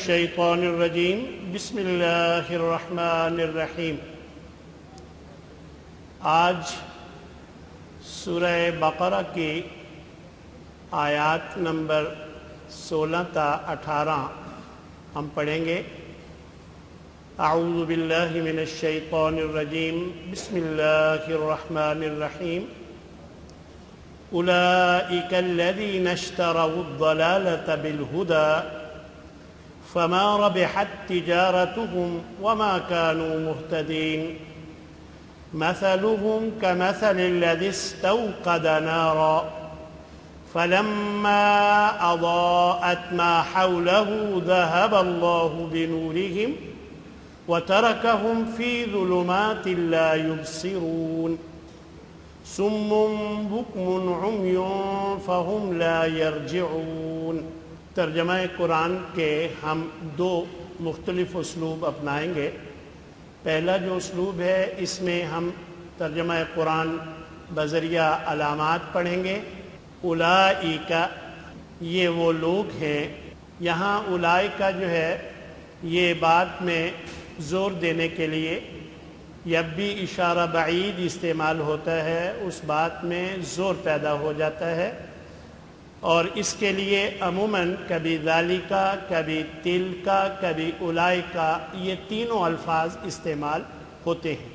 الشیطان الرجیم بسم اللہ الرحمن الرحیم۔ آج سورہ بقرہ کی آیات نمبر 16 تا 18 ہم پڑھیں گے۔ اعوذ باللہ من الشیطان الرجیم بسم اللہ الرحمن الرحیم۔ اولئک الذین اشتروا الضلالة بالہدی فما ربحت تجارتهم وما كانوا مهتدين مثلهم كمثل الذي استوقد نارا فلما أضاءت ما حوله ذهب الله بنورهم وتركهم في ظلمات لا يبصرون صم بكم عمي فهم لا يرجعون۔ ترجمہ قرآن کے ہم دو مختلف اسلوب اپنائیں گے۔ پہلا جو اسلوب ہے اس میں ہم ترجمہ قرآن بذریعہ علامات پڑھیں گے۔ اولئک یہ وہ لوگ ہیں۔ یہاں اولئک جو ہے یہ بات میں زور دینے کے لیے جب بھی اشارہ بعید استعمال ہوتا ہے اس بات میں زور پیدا ہو جاتا ہے، اور اس کے لیے عموماً کبھی ذالکا، کبھی تلکا، کبھی اولئکا، یہ تینوں الفاظ استعمال ہوتے ہیں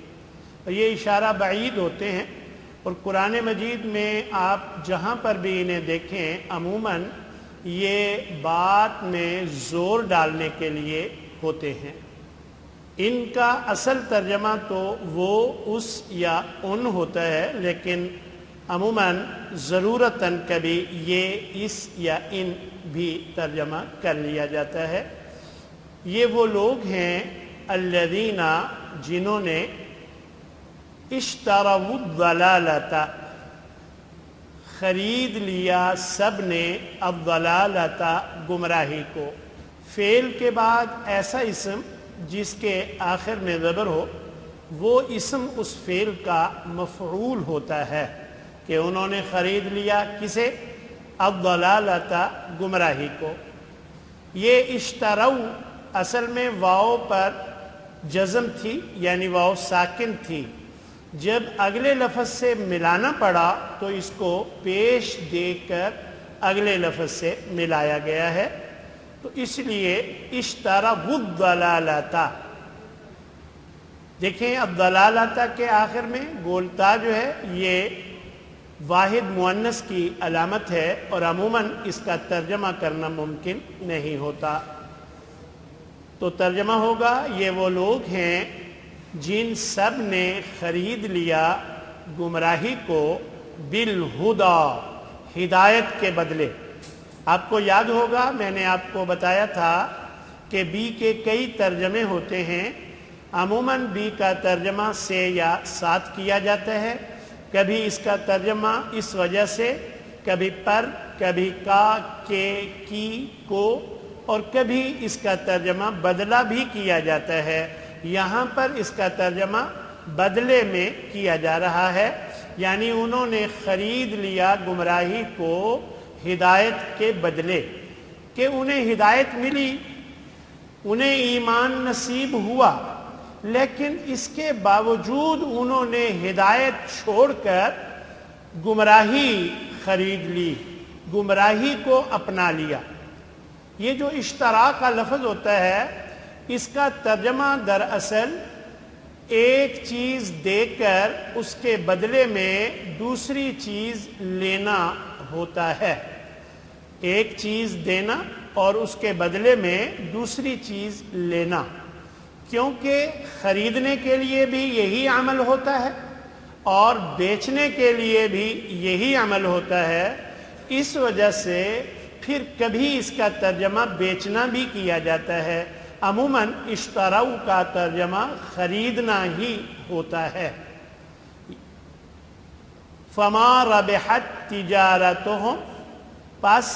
اور یہ اشارہ بعید ہوتے ہیں، اور قرآن مجید میں آپ جہاں پر بھی انہیں دیکھیں عموماً یہ بات میں زور ڈالنے کے لیے ہوتے ہیں۔ ان کا اصل ترجمہ تو وہ، اس یا ان ہوتا ہے، لیکن عموماً ضرورتاً کبھی یہ اس یا ان بھی ترجمہ کر لیا جاتا ہے۔ یہ وہ لوگ ہیں الذین جنہوں نے اشتروا الضلالۃ خرید لیا سب نے الضلالۃ گمراہی کو۔ فعل کے بعد ایسا اسم جس کے آخر میں زبر ہو وہ اسم اس فعل کا مفعول ہوتا ہے کہ انہوں نے خرید لیا کسے؟ الضلالۃ گمراہی کو۔ یہ اشتروا اصل میں واو پر جزم تھی، یعنی واو ساکن تھی، جب اگلے لفظ سے ملانا پڑا تو اس کو پیش دے کر اگلے لفظ سے ملایا گیا ہے، تو اس لیے اشتروا الضلالۃ۔ دیکھیں الضلالۃ کے آخر میں گولتا جو ہے یہ واحد مؤنث کی علامت ہے اور عموماً اس کا ترجمہ کرنا ممکن نہیں ہوتا، تو ترجمہ ہوگا یہ وہ لوگ ہیں جن سب نے خرید لیا گمراہی کو بالہدی، ہدایت کے بدلے۔ آپ کو یاد ہوگا میں نے آپ کو بتایا تھا کہ بی کے کئی ترجمے ہوتے ہیں۔ عموماً بی کا ترجمہ سے یا ساتھ کیا جاتا ہے، کبھی اس کا ترجمہ اس وجہ سے، کبھی پر، کبھی کا، کے، کی، کو، اور کبھی اس کا ترجمہ بدلہ بھی کیا جاتا ہے۔ یہاں پر اس کا ترجمہ بدلے میں کیا جا رہا ہے، یعنی انہوں نے خرید لیا گمراہی کو ہدایت کے بدلے، کہ انہیں ہدایت ملی، انہیں ایمان نصیب ہوا، لیکن اس کے باوجود انہوں نے ہدایت چھوڑ کر گمراہی خرید لی، گمراہی کو اپنا لیا۔ یہ جو اشترا کا لفظ ہوتا ہے اس کا ترجمہ دراصل ایک چیز دے کر اس کے بدلے میں دوسری چیز لینا ہوتا ہے۔ ایک چیز دینا اور اس کے بدلے میں دوسری چیز لینا، کیونکہ خریدنے کے لیے بھی یہی عمل ہوتا ہے اور بیچنے کے لیے بھی یہی عمل ہوتا ہے، اس وجہ سے پھر کبھی اس کا ترجمہ بیچنا بھی کیا جاتا ہے۔ عموماً اشتروا کا ترجمہ خریدنا ہی ہوتا ہے۔ فما ربحت تجارتهم پس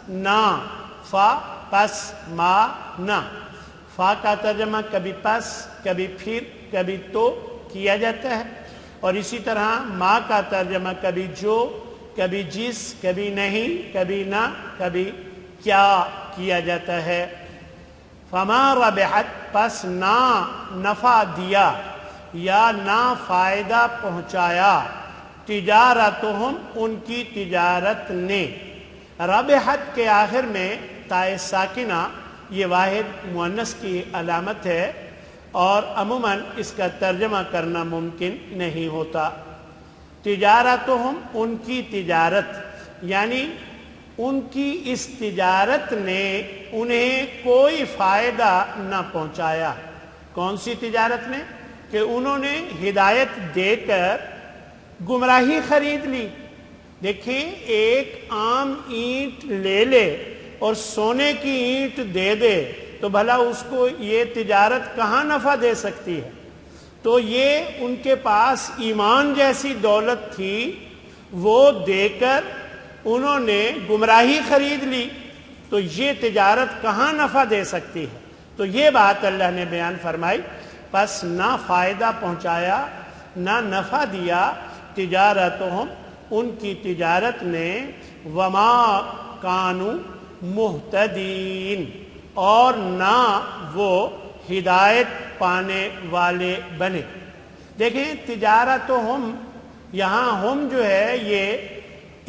نہ، فا پس ما نہ، فا کا ترجمہ کبھی پس، کبھی پھر، کبھی تو کیا جاتا ہے، اور اسی طرح ما کا ترجمہ کبھی جو، کبھی جس، کبھی نہیں، کبھی نہ، کبھی کیا کیا جاتا ہے۔ فما ربحت پس نہ نفع دیا یا نہ فائدہ پہنچایا تجارتہم ان کی تجارت نے. ربحت کے آخر میں تائے ساکنہ یہ واحد مؤنث کی علامت ہے اور عموماً اس کا ترجمہ کرنا ممکن نہیں ہوتا. تجارتہم ان کی تجارت یعنی ان کی اس تجارت نے انہیں کوئی فائدہ نہ پہنچایا. کون سی تجارت نے؟ کہ انہوں نے ہدایت دے کر گمراہی خرید لی. دیکھیں ایک عام اینٹ لے لے اور سونے کی اینٹ دے دے تو بھلا اس کو یہ تجارت کہاں نفع دے سکتی ہے؟ تو یہ ان کے پاس ایمان جیسی دولت تھی، وہ دے کر انہوں نے گمراہی خرید لی، تو یہ تجارت کہاں نفع دے سکتی ہے؟ تو یہ بات اللہ نے بیان فرمائی. پس نہ فائدہ پہنچایا نہ نفع دیا تجارتہم ان کی تجارت نے، وما کانوا مہتدین اور نہ وہ ہدایت پانے والے بنے. دیکھیں تجارتہم، یہاں ہم جو ہے یہ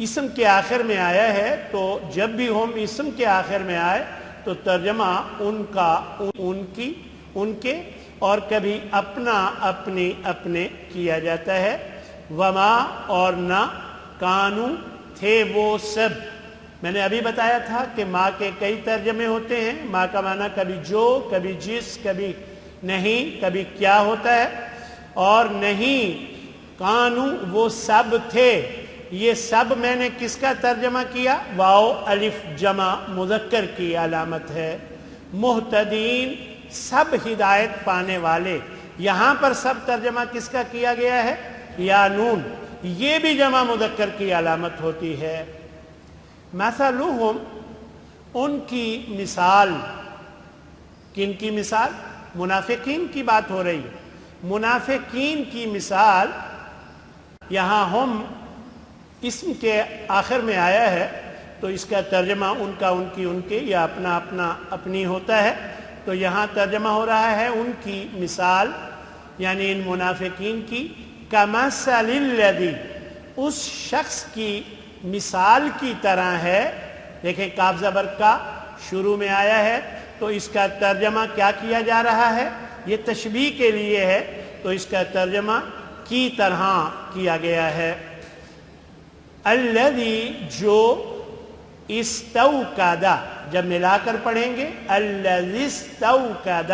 اسم کے آخر میں آیا ہے، تو جب بھی ہم اسم کے آخر میں آئے تو ترجمہ ان کا، ان کی، ان کے، اور کبھی اپنا، اپنی، اپنے کیا جاتا ہے. وما اور نہ، کانو تھے وہ سب. میں نے ابھی بتایا تھا کہ ماں کے کئی ترجمے ہوتے ہیں. ماں کا معنی کبھی جو، کبھی جس، کبھی نہیں، کبھی کیا ہوتا ہے. اور نہیں، کانو وہ سب تھے. یہ سب میں نے کس کا ترجمہ کیا؟ واو الف جمع مذکر کی علامت ہے. مہتدین سب ہدایت پانے والے. یہاں پر سب ترجمہ کس کا کیا گیا ہے؟ یا نون، یہ بھی جمع مذکر کی علامت ہوتی ہے. مثلہم ان کی مثال. کن کی مثال؟ منافقین کی بات ہو رہی ہے. منافقین کی مثال یہاں ہم اسم کے آخر میں آیا ہے تو اس کا ترجمہ ان کا، ان کی، ان کے، یا اپنا، اپنا، اپنی ہوتا ہے. تو یہاں ترجمہ ہو رہا ہے ان کی مثال یعنی ان منافقین کی. کمثل الذی اس شخص کی مثال کی طرح ہے. دیکھیں کاف زبر کا شروع میں آیا ہے تو اس کا ترجمہ کیا کیا جا رہا ہے؟ یہ تشبیہ کے لیے ہے تو اس کا ترجمہ کی طرح کیا گیا ہے. الذی جو، استوقد جب ملا کر پڑھیں گے الذی استوقد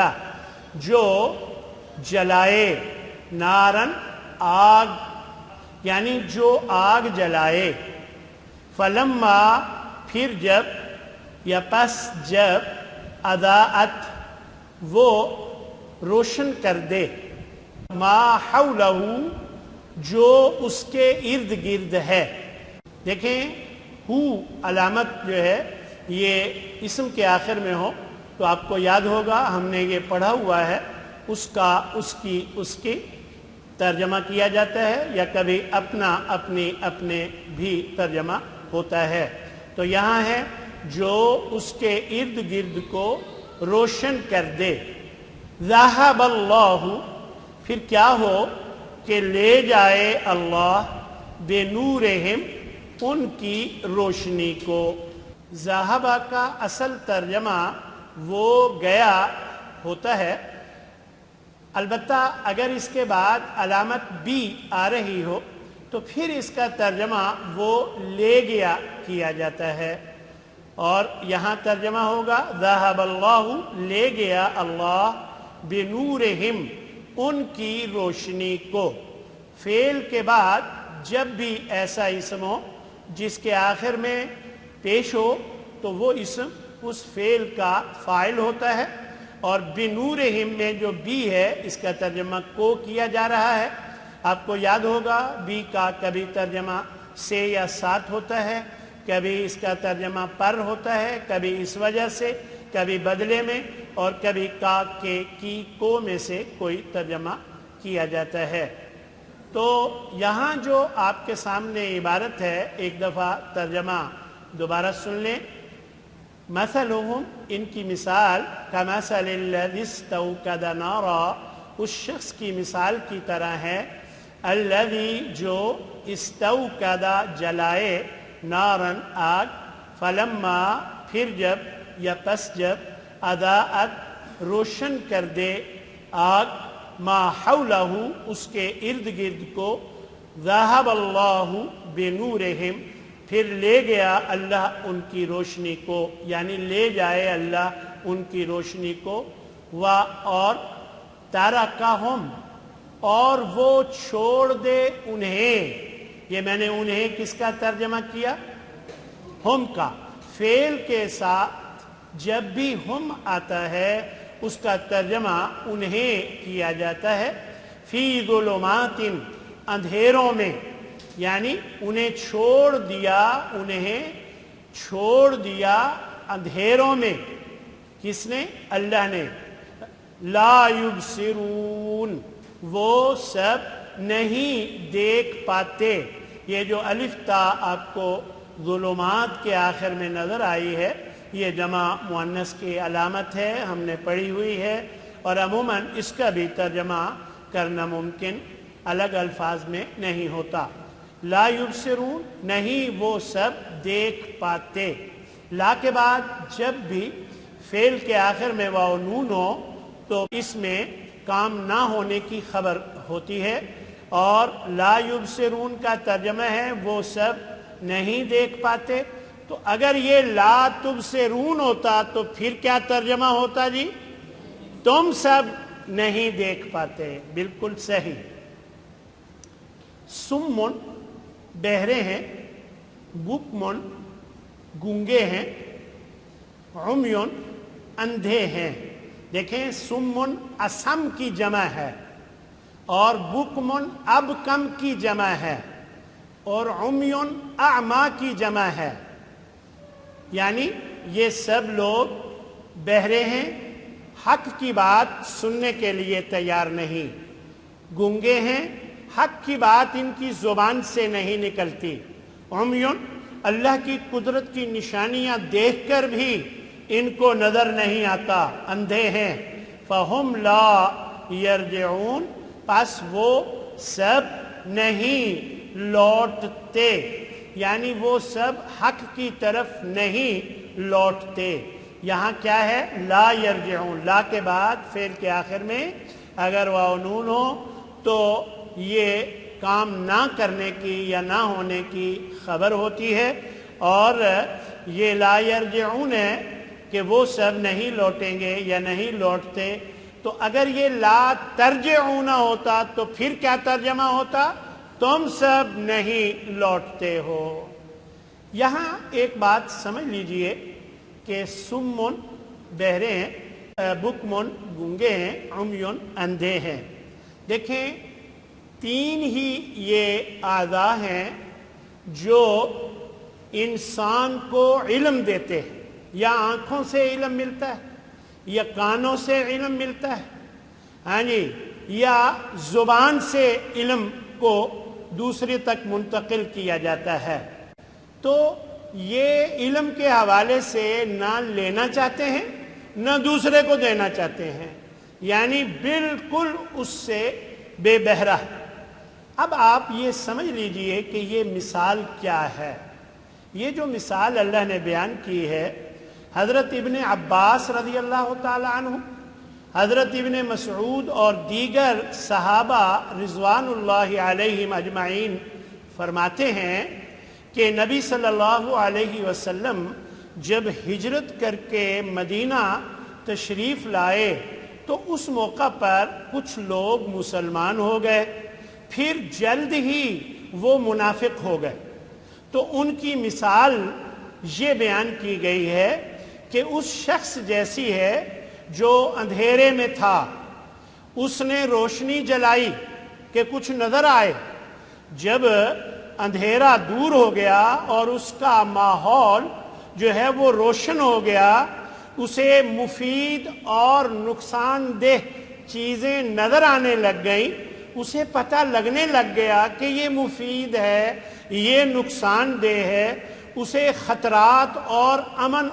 جو جلائے، نارن آگ یعنی جو آگ جلائے. فلما پھر جب، یا پس جب، اضاءت وہ روشن کر دے، ما حولہ جو اس کے ارد گرد ہے. دیکھیں ہو علامت جو ہے یہ اسم کے آخر میں ہو تو آپ کو یاد ہوگا ہم نے یہ پڑھا ہوا ہے، اس کا، اس کی، اس کی ترجمہ کیا جاتا ہے، یا کبھی اپنا، اپنی، اپنے بھی ترجمہ ہوتا ہے. تو یہاں ہے جو اس کے ارد گرد کو روشن کر دے. ذہب اللہ پھر کیا ہو کہ لے جائے اللہ بنورہم ان کی روشنی کو. ذہبہ کا اصل ترجمہ وہ گیا ہوتا ہے، البتہ اگر اس کے بعد علامت بھی آ رہی ہو تو پھر اس کا ترجمہ وہ لے گیا کیا جاتا ہے. اور یہاں ترجمہ ہوگا ذہب اللہ لے گیا اللہ بنورہم ان کی روشنی کو. فعل کے بعد جب بھی ایسا اسم ہو جس کے آخر میں پیش ہو تو وہ اسم اس فعل کا فاعل ہوتا ہے. اور بنورہم میں جو بی ہے اس کا ترجمہ کو کیا جا رہا ہے. آپ کو یاد ہوگا بی کا کبھی ترجمہ سے یا ساتھ ہوتا ہے، کبھی اس کا ترجمہ پر ہوتا ہے، کبھی اس وجہ سے، کبھی بدلے میں، اور کبھی کا، کے، کی، کو میں سے کوئی ترجمہ کیا جاتا ہے. تو یہاں جو آپ کے سامنے عبارت ہے ایک دفعہ ترجمہ دوبارہ سن لیں. مثلہم ان کی مثال کمثل الذی استوقد نارا اس شخص کی مثال کی طرح ہے الذی جو استوقد جلائے نارن آگ فلما پھر جب یا پس جب اضاءت روشن کر دے آگ ما حولہ اس کے ارد گرد کو ذہب اللہ بنورہم پھر لے گیا اللہ ان کی روشنی کو یعنی لے جائے اللہ ان کی روشنی کو اور ترکہم اور وہ چھوڑ دے انہیں یہ میں نے انہیں کس کا ترجمہ کیا ہم کا فعل کے ساتھ جب بھی ہم آتا ہے اس کا ترجمہ انہیں کیا جاتا ہے فی ظلمات اندھیروں میں یعنی انہیں چھوڑ دیا اندھیروں میں کس نے اللہ نے لا یبصرون وہ سب نہیں دیکھ پاتے یہ جو الف تا آپ کو ظلمات کے آخر میں نظر آئی ہے یہ جمع مؤنث کی علامت ہے ہم نے پڑھی ہوئی ہے اور عموماً اس کا بھی ترجمہ کرنا ممکن الگ الفاظ میں نہیں ہوتا لا یبصرون نہیں وہ سب دیکھ پاتے لا کے بعد جب بھی فعل کے آخر میں واو نون ہو تو اس میں کام نہ ہونے کی خبر ہوتی ہے اور لا یبصرون کا ترجمہ ہے وہ سب نہیں دیکھ پاتے تو اگر یہ لا تبصرون ہوتا تو پھر کیا ترجمہ ہوتا جی تم سب نہیں دیکھ پاتے بالکل صحیح سمن بہرے ہیں بکمن گونگے ہیں عمیون اندھے ہیں دیکھیں سمن اسم کی جمع ہے اور بکمن ابکم کی جمع ہے اور عمیون اعما کی جمع ہے یعنی یہ سب لوگ بہرے ہیں حق کی بات سننے کے لیے تیار نہیں گونگے ہیں حق کی بات ان کی زبان سے نہیں نکلتی عمیون اللہ کی قدرت کی نشانیاں دیکھ کر بھی ان کو نظر نہیں آتا اندھے ہیں فہم لا یرجعون پس وہ سب نہیں لوٹتے یعنی وہ سب حق کی طرف نہیں لوٹتے یہاں کیا ہے لا یرجعون لا کے بعد فعل کے آخر میں اگر واو نون ہو تو یہ کام نہ کرنے کی یا نہ ہونے کی خبر ہوتی ہے اور یہ لا یرجعون ہے کہ وہ سب نہیں لوٹیں گے یا نہیں لوٹتے تو اگر یہ لا ترجعون ہوتا تو پھر کیا ترجمہ ہوتا تم سب نہیں لوٹتے ہو یہاں ایک بات سمجھ لیجئے کہ سمن بہرے ہیں بکمن گونگے ہیں عمیون اندھے ہیں دیکھیں تین ہی یہ اعضاء ہیں جو انسان کو علم دیتے ہیں یا آنکھوں سے علم ملتا ہے یا کانوں سے علم ملتا ہے ہاں جی یا زبان سے علم کو دوسرے تک منتقل کیا جاتا ہے تو یہ علم کے حوالے سے نہ لینا چاہتے ہیں نہ دوسرے کو دینا چاہتے ہیں یعنی بالکل اس سے بے بہرہ اب آپ یہ سمجھ لیجئے کہ یہ مثال کیا ہے یہ جو مثال اللہ نے بیان کی ہے حضرت ابن عباس رضی اللہ تعالی عنہ حضرت ابن مسعود اور دیگر صحابہ رضوان اللہ علیہم اجمعین فرماتے ہیں کہ نبی صلی اللہ علیہ وسلم جب ہجرت کر کے مدینہ تشریف لائے تو اس موقع پر کچھ لوگ مسلمان ہو گئے پھر جلد ہی وہ منافق ہو گئے تو ان کی مثال یہ بیان کی گئی ہے کہ اس شخص جیسی ہے جو اندھیرے میں تھا اس نے روشنی جلائی کہ کچھ نظر آئے جب اندھیرا دور ہو گیا اور اس کا ماحول جو ہے وہ روشن ہو گیا اسے مفید اور نقصان دہ چیزیں نظر آنے لگ گئیں اسے پتہ لگنے لگ گیا کہ یہ مفید ہے یہ نقصان دہ ہے اسے خطرات اور امن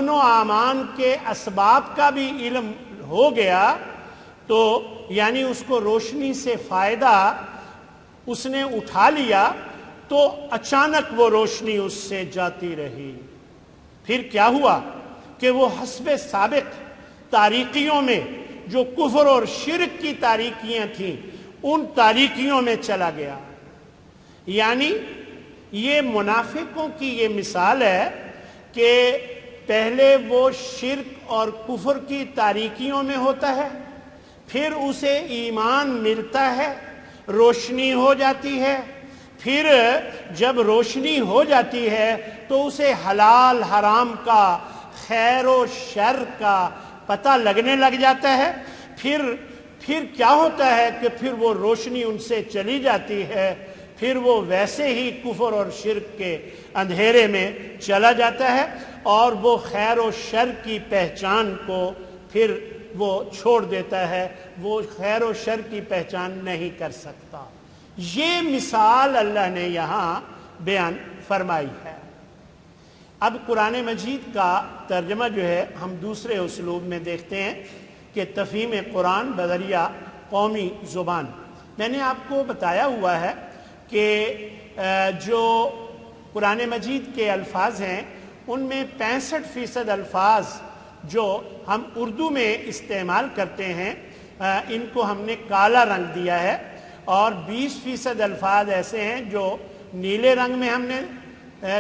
و امان کے اسباب کا بھی علم ہو گیا تو یعنی اس کو روشنی سے فائدہ اس نے اٹھا لیا تو اچانک وہ روشنی اس سے جاتی رہی. پھر کیا ہوا کہ وہ حسب سابق تاریکیوں میں جو کفر اور شرک کی تاریکیاں تھیں ان تاریکیوں میں چلا گیا. یعنی یہ منافقوں کی یہ مثال ہے کہ پہلے وہ شرک اور کفر کی تاریکیوں میں ہوتا ہے، پھر اسے ایمان ملتا ہے، روشنی ہو جاتی ہے، پھر جب روشنی ہو جاتی ہے تو اسے حلال حرام کا، خیر و شر کا پتہ لگنے لگ جاتا ہے. پھر کیا ہوتا ہے کہ پھر وہ روشنی ان سے چلی جاتی ہے، پھر وہ ویسے ہی کفر اور شرک کے اندھیرے میں چلا جاتا ہے اور وہ خیر و شر کی پہچان کو پھر وہ چھوڑ دیتا ہے، وہ خیر و شر کی پہچان نہیں کر سکتا. یہ مثال اللہ نے یہاں بیان فرمائی ہے. اب قرآن مجید کا ترجمہ جو ہے ہم دوسرے اسلوب میں دیکھتے ہیں کہ تفہیم قرآن بذریعہ قومی زبان. میں نے آپ کو بتایا ہوا ہے کہ جو قرآن مجید کے الفاظ ہیں ان میں 65% الفاظ جو ہم اردو میں استعمال کرتے ہیں ان کو ہم نے کالا رنگ دیا ہے، اور 20% الفاظ ایسے ہیں جو نیلے رنگ میں ہم نے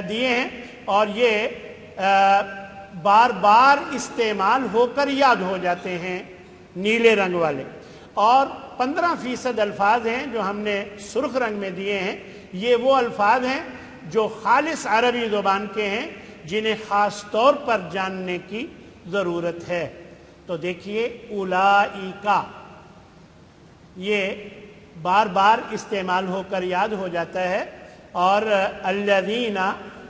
دیے ہیں اور یہ بار بار استعمال ہو کر یاد ہو جاتے ہیں نیلے رنگ والے، اور 15% الفاظ ہیں جو ہم نے سرخ رنگ میں دیے ہیں. یہ وہ الفاظ ہیں جو خالص عربی زبان کے ہیں جنہیں خاص طور پر جاننے کی ضرورت ہے. تو دیکھیے اولائکا یہ بار بار استعمال ہو کر یاد ہو جاتا ہے، اور الذین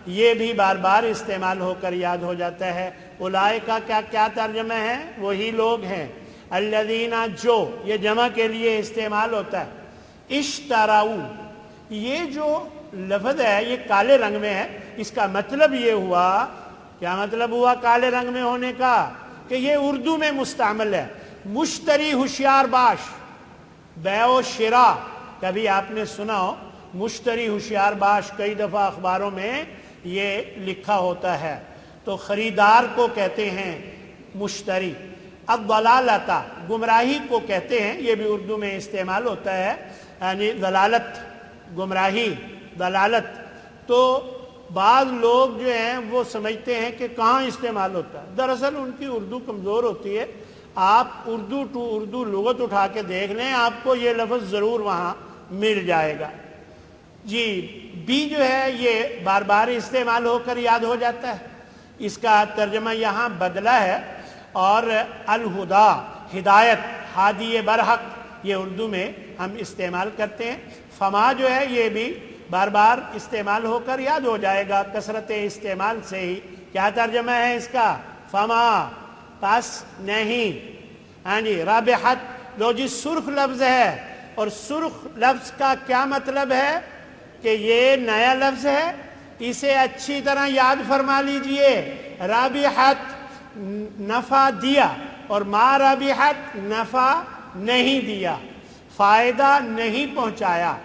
یہ بھی بار بار استعمال ہو کر یاد ہو جاتا ہے. اولائکا کیا ترجمہ ہے؟ وہی لوگ ہیں. الذین جو یہ جمع کے لیے استعمال ہوتا ہے. اشتراؤ یہ جو لفظ ہے یہ کالے رنگ میں ہے. اس کا مطلب یہ ہوا، کیا مطلب ہوا کالے رنگ میں ہونے کا؟ کہ یہ اردو میں مستعمل ہے. مشتری ہوشیار باش، بیع و شراء کبھی آپ نے سنا ہو مشتری ہوشیار باش، کئی دفعہ اخباروں میں یہ لکھا ہوتا ہے. تو خریدار کو کہتے ہیں مشتری. الضلالۃ گمراہی کو کہتے ہیں، یہ بھی اردو میں استعمال ہوتا ہے، یعنی ضلالت، گمراہی، ضلالت. تو بعض لوگ جو ہیں وہ سمجھتے ہیں کہ کہاں استعمال ہوتا ہے، دراصل ان کی اردو کمزور ہوتی ہے. آپ اردو ٹو اردو لغت اٹھا کے دیکھ لیں، آپ کو یہ لفظ ضرور وہاں مل جائے گا. جی بھی جو ہے یہ بار بار استعمال ہو کر یاد ہو جاتا ہے. اس کا ترجمہ یہاں بدلا ہے. اور الہدا ہدایت، ہادی برحق یہ اردو میں ہم استعمال کرتے ہیں. فما جو ہے یہ بھی بار بار استعمال ہو کر یاد ہو جائے گا کثرت استعمال سے ہی. کیا ترجمہ ہے اس کا؟ فما پس نہیں. ہاں جی. رابحت لو جی سرخ لفظ ہے، اور سرخ لفظ کا کیا مطلب ہے؟ کہ یہ نیا لفظ ہے، اسے اچھی طرح یاد فرما لیجئے. رابحت نفع دیا اور ما رابحت نفع نہیں دیا، فائدہ نہیں پہنچایا.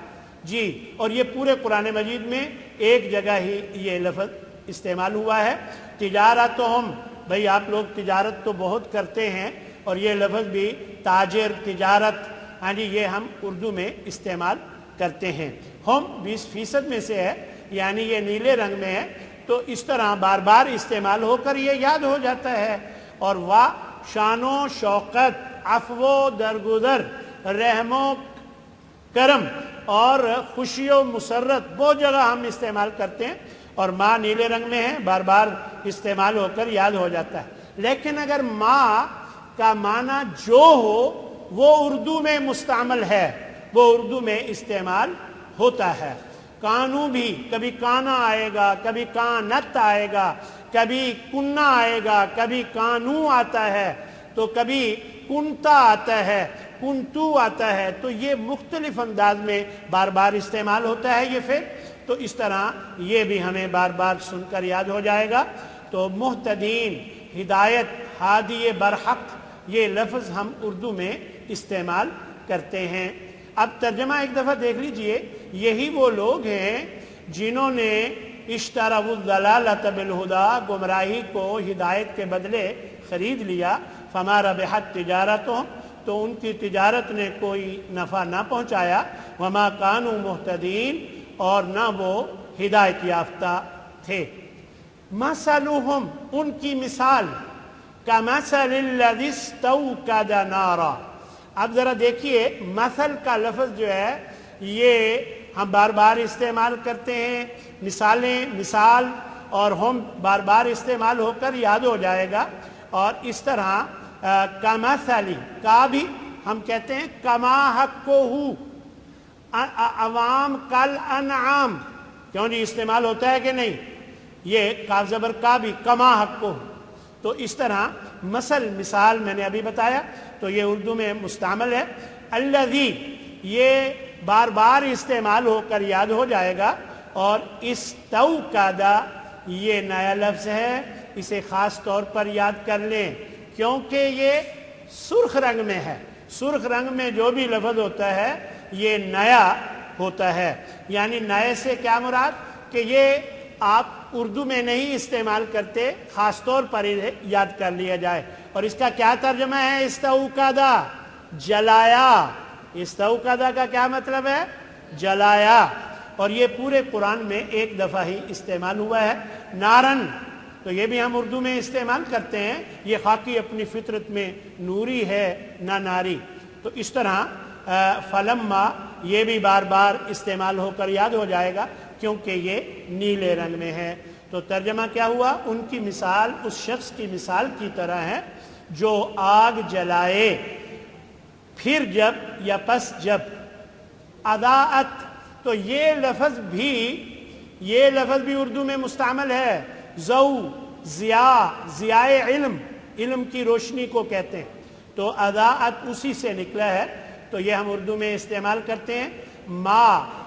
جی اور یہ پورے قرآن مجید میں ایک جگہ ہی یہ لفظ استعمال ہوا ہے. تجارتہم، بھئی آپ لوگ تجارت تو بہت کرتے ہیں، اور یہ لفظ بھی تاجر، تجارت، ہاں جی یہ ہم اردو میں استعمال کرتے ہیں. ہم 20% میں سے ہے، یعنی یہ نیلے رنگ میں ہے، تو اس طرح بار بار استعمال ہو کر یہ یاد ہو جاتا ہے. اور وا شان و شوقت، عفو و درگزر، رحم و کرم اور خوشی و مسرت بہت جگہ ہم استعمال کرتے ہیں. اور ماں نیلے رنگ میں ہے، بار بار استعمال ہو کر یاد ہو جاتا ہے. لیکن اگر ماں کا معنی جو ہو وہ اردو میں مستعمل ہے، وہ اردو میں استعمال ہوتا ہے. کانو بھی کبھی کانا آئے گا، کبھی کانت آئے گا، کبھی کننا آئے گا، کبھی کانو آتا ہے، تو کبھی کنتا آتا ہے، کنتو آتا ہے. تو یہ مختلف انداز میں بار بار استعمال ہوتا ہے. یہ پھر تو اس طرح یہ بھی ہمیں بار بار سن کر یاد ہو جائے گا۔ تو محتدین، ہدایت، ہادی برحق، یہ لفظ ہم اردو میں استعمال کرتے ہیں۔ اب ترجمہ ایک دفعہ دیکھ لیجئے، یہی وہ لوگ ہیں جنہوں نے اشتروا الضلالۃ بالہدی، گمراہی کو ہدایت کے بدلے خرید لیا، فما ربحت تجارتہم، تو ان کی تجارت نے کوئی نفع نہ پہنچایا، وما کانوا مہتدین، اور نہ وہ ہدایت یافتہ تھے۔ مثلہم، ان کی مثال، کمثل الذی استوقد نارا۔ اب ذرا دیکھیے، مثل کا لفظ جو ہے یہ ہم بار بار استعمال کرتے ہیں، مثالیں، مثال اور ہم بار بار استعمال ہو کر یاد ہو جائے گا۔ اور اس طرح کمثلی، کا بھی ہم کہتے ہیں کما حقہ، عوام کل انعام، کیوں جی استعمال ہوتا ہے کہ نہیں؟ یہ کاف زبر کا بھی کما حقہ، تو اس طرح مثل، مثال میں نے ابھی بتایا، تو یہ اردو میں مستعمل ہے۔ الذی، یہ بار بار استعمال ہو کر یاد ہو جائے گا۔ اور استوقد، یہ نیا لفظ ہے، اسے خاص طور پر یاد کر لیں کیونکہ یہ سرخ رنگ میں ہے۔ سرخ رنگ میں جو بھی لفظ ہوتا ہے یہ نیا ہوتا ہے۔ یعنی نئے سے کیا مراد کہ یہ آپ اردو میں نہیں استعمال کرتے، خاص طور پر یاد کر لیا جائے۔ اور اس کا کیا ترجمہ ہے؟ استوقدہ، جلایا۔ استوقدہ کا کیا مطلب ہے؟ جلایا۔ اور یہ پورے قرآن میں ایک دفعہ ہی استعمال ہوا ہے۔ نارن، تو یہ بھی ہم اردو میں استعمال کرتے ہیں، یہ خاکی اپنی فطرت میں نوری ہے نہ ناری۔ تو اس طرح فلما، یہ بھی بار بار استعمال ہو کر یاد ہو جائے گا کیونکہ یہ نیلے رنگ میں ہے۔ تو ترجمہ کیا ہوا؟ ان کی مثال اس شخص کی مثال کی طرح ہے جو آگ جلائے، پھر جب یا پس جب۔ اضاءت، تو یہ لفظ بھی اردو میں مستعمل ہے۔ ضوء، ضیاء، ضیاء علم، علم کی روشنی کو کہتے ہیں، تو اضاءت اسی سے نکلا ہے، تو یہ ہم اردو میں استعمال کرتے ہیں۔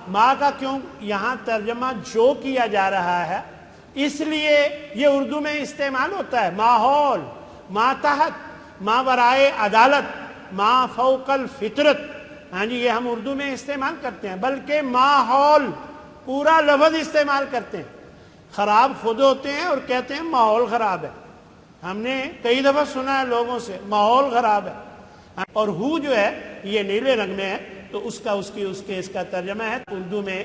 ما کا کیوں یہاں ترجمہ جو کیا جا رہا ہے اس لیے یہ اردو میں استعمال ہوتا ہے۔ ماحول، ما تحت، ما برائے عدالت، ما فوق الفطرت، ہاں جی، یہ ہم اردو میں استعمال کرتے ہیں۔ بلکہ ماحول پورا لفظ استعمال کرتے ہیں۔ خراب خود ہوتے ہیں اور کہتے ہیں ماحول خراب ہے۔ ہم نے کئی دفعہ سنا ہے لوگوں سے ماحول خراب ہے، اور ہو جو ہے یہ نیلے رنگ میں ہے، تو اس کا ترجمہ ہے، اردو میں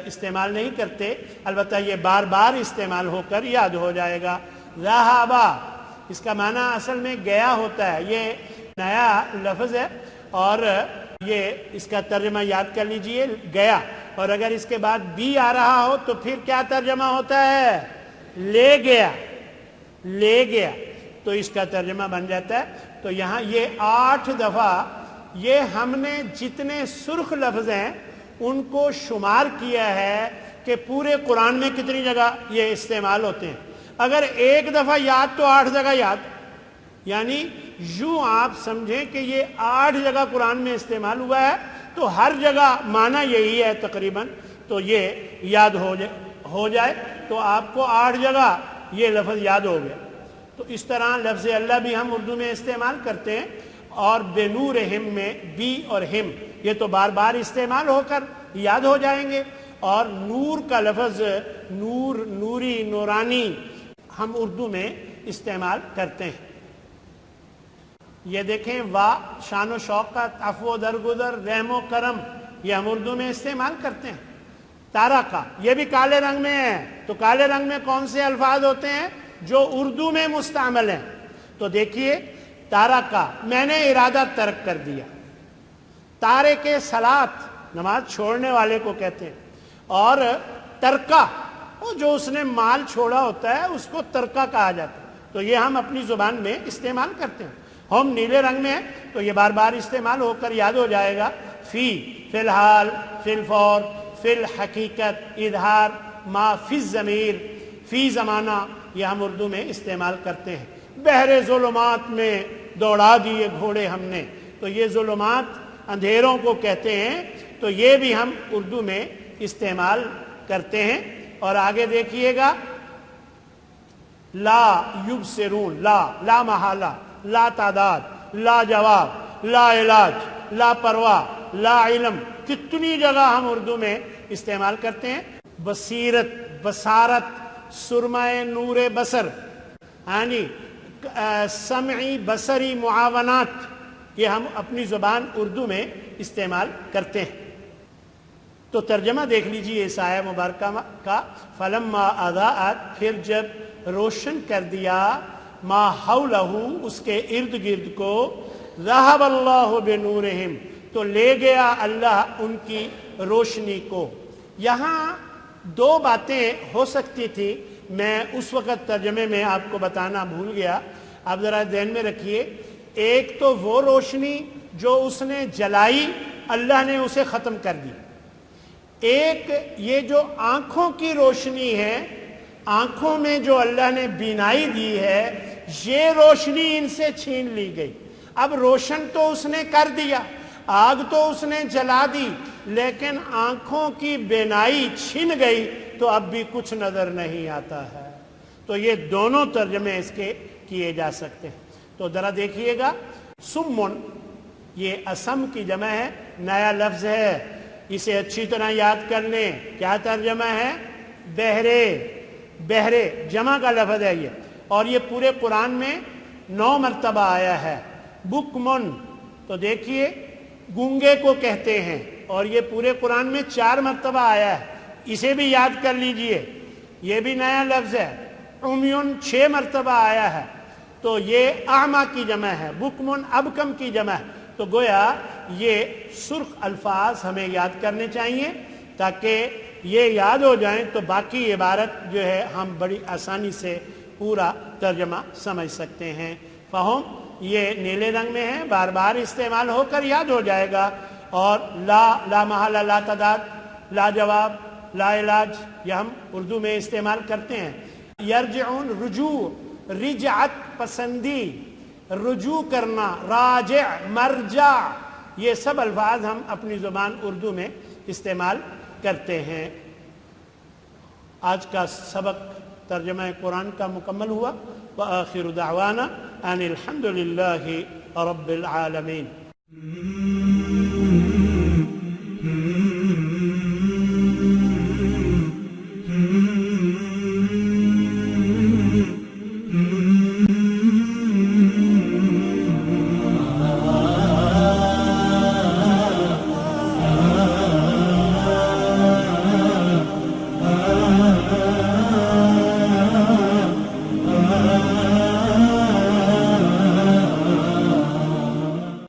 استعمال نہیں کرتے، البتہ یہ بار بار استعمال ہو کر یاد ہو جائے گا۔ ذہابا، اس کا معنی اصل میں گیا ہوتا ہے، یہ نیا لفظ ہے، اور یہ اس کا ترجمہ یاد کر لیجئے، گیا۔ اور اگر اس کے بعد بھی آ رہا ہو تو پھر کیا ترجمہ ہوتا ہے؟ لے گیا، لے گیا، تو اس کا ترجمہ بن جاتا ہے۔ تو یہاں یہ 8 دفعہ یہ ہم نے جتنے سرخ لفظ ہیں ان کو شمار کیا ہے کہ پورے قرآن میں کتنی جگہ یہ استعمال ہوتے ہیں۔ اگر ایک دفعہ یاد تو 8 جگہ یاد، یعنی یوں آپ سمجھیں کہ یہ 8 جگہ قرآن میں استعمال ہوا ہے، تو ہر جگہ معنی یہی ہے تقریباً، تو یہ یاد ہو جائے تو آپ کو 8 جگہ یہ لفظ یاد ہو گیا۔ تو اس طرح لفظ اللہ بھی ہم اردو میں استعمال کرتے ہیں، اور بنورہم میں بی اور ہم یہ تو بار بار استعمال ہو کر یاد ہو جائیں گے۔ اور نور کا لفظ نور، نوری، نورانی ہم اردو میں استعمال کرتے ہیں۔ یہ دیکھیں، وا شان و شوقت، عفو و درگزر، رحم و کرم، یہ ہم اردو میں استعمال کرتے ہیں۔ تارکا، یہ بھی کالے رنگ میں ہے، تو کالے رنگ میں کون سے الفاظ ہوتے ہیں جو اردو میں مستعمل ہیں؟ تو دیکھیے، تارکا، میں نے ارادہ ترک کر دیا۔ تارک صلاۃ، نماز چھوڑنے والے کو کہتے ہیں۔ اور ترکا، وہ جو اس نے مال چھوڑا ہوتا ہے اس کو ترکا کہا جاتا ہے، تو یہ ہم اپنی زبان میں استعمال کرتے ہیں۔ ہم نیلے رنگ میں ہیں تو یہ بار بار استعمال ہو کر یاد ہو جائے گا۔ فی الحال، فی الفور، فی الحقیقت، اظہار، ما فی الضمیر، فی زمانہ، یہ ہم اردو میں استعمال کرتے ہیں۔ بحر ظلمات میں دوڑا دیے گھوڑے ہم نے، تو یہ ظلمات اندھیروں کو کہتے ہیں، تو یہ بھی ہم اردو میں استعمال کرتے ہیں۔ اور آگے دیکھیے گا، لا یبصرون، لا محالہ، لا تعداد، لا جواب، لا علاج، لا پرواہ، لا علم، کتنی جگہ ہم اردو میں استعمال کرتے ہیں۔ بصیرت، بصارت، سرمائے نور بصر، ہاں جی، سمعی بصری معاونات، یہ ہم اپنی زبان اردو میں استعمال کرتے ہیں۔ تو ترجمہ دیکھ لیجیے اس آیہ مبارکہ کا، فلما اضاءت، پھر جب روشن کر دیا، ما حولہ، اس کے ارد گرد کو، ذہب اللہ بنورہم، تو لے گیا اللہ ان کی روشنی کو۔ یہاں دو باتیں ہو سکتی تھی، میں اس وقت ترجمے میں آپ کو بتانا بھول گیا، آپ ذرا ذہن میں رکھیے۔ ایک تو وہ روشنی جو اس نے جلائی، اللہ نے اسے ختم کر دی۔ ایک یہ جو آنکھوں کی روشنی ہے، آنکھوں میں جو اللہ نے بینائی دی ہے، یہ روشنی ان سے چھین لی گئی۔ اب روشن تو اس نے کر دیا، آگ تو اس نے جلا دی، لیکن آنکھوں کی بینائی چھن گئی تو اب بھی کچھ نظر نہیں آتا ہے۔ تو یہ دونوں ترجمے اس کے کیے جا سکتے ہیں۔ تو ذرا دیکھیے گا، سمن، یہ اسم کی جمع ہے، نیا لفظ ہے، اسے اچھی طرح یاد کر لیں۔ کیا ترجمہ ہے؟ بہرے، بہرے جمع کا لفظ ہے یہ، اور یہ پورے قرآن میں 9 مرتبہ آیا ہے۔ بکمن، تو دیکھیے گونگے کو کہتے ہیں، اور یہ پورے قرآن میں 4 مرتبہ آیا ہے، اسے بھی یاد کر لیجئے، یہ بھی نیا لفظ ہے۔ عمیون 6 مرتبہ آیا ہے، تو یہ اعمیٰ کی جمع ہے، بکمن ابکم کی جمع ہے۔ تو گویا یہ سرخ الفاظ ہمیں یاد کرنے چاہیے، تاکہ یہ یاد ہو جائیں تو باقی عبارت جو ہے ہم بڑی آسانی سے پورا ترجمہ سمجھ سکتے ہیں۔ فہم یہ نیلے رنگ میں ہے، بار بار استعمال ہو کر یاد ہو جائے گا۔ اور لا محالہ، لا تعداد، لا جواب، لا علاج، یہ ہم اردو میں استعمال کرتے ہیں۔ یرجعون، رجوع، رجعت پسندی، رجوع کرنا، راجع، مرجع، یہ سب الفاظ ہم اپنی زبان اردو میں استعمال کرتے ہیں۔ آج کا سبق ترجمہ قرآن کا مکمل ہوا۔ وآخر دعوانا ان الحمد للہ رب العالمین۔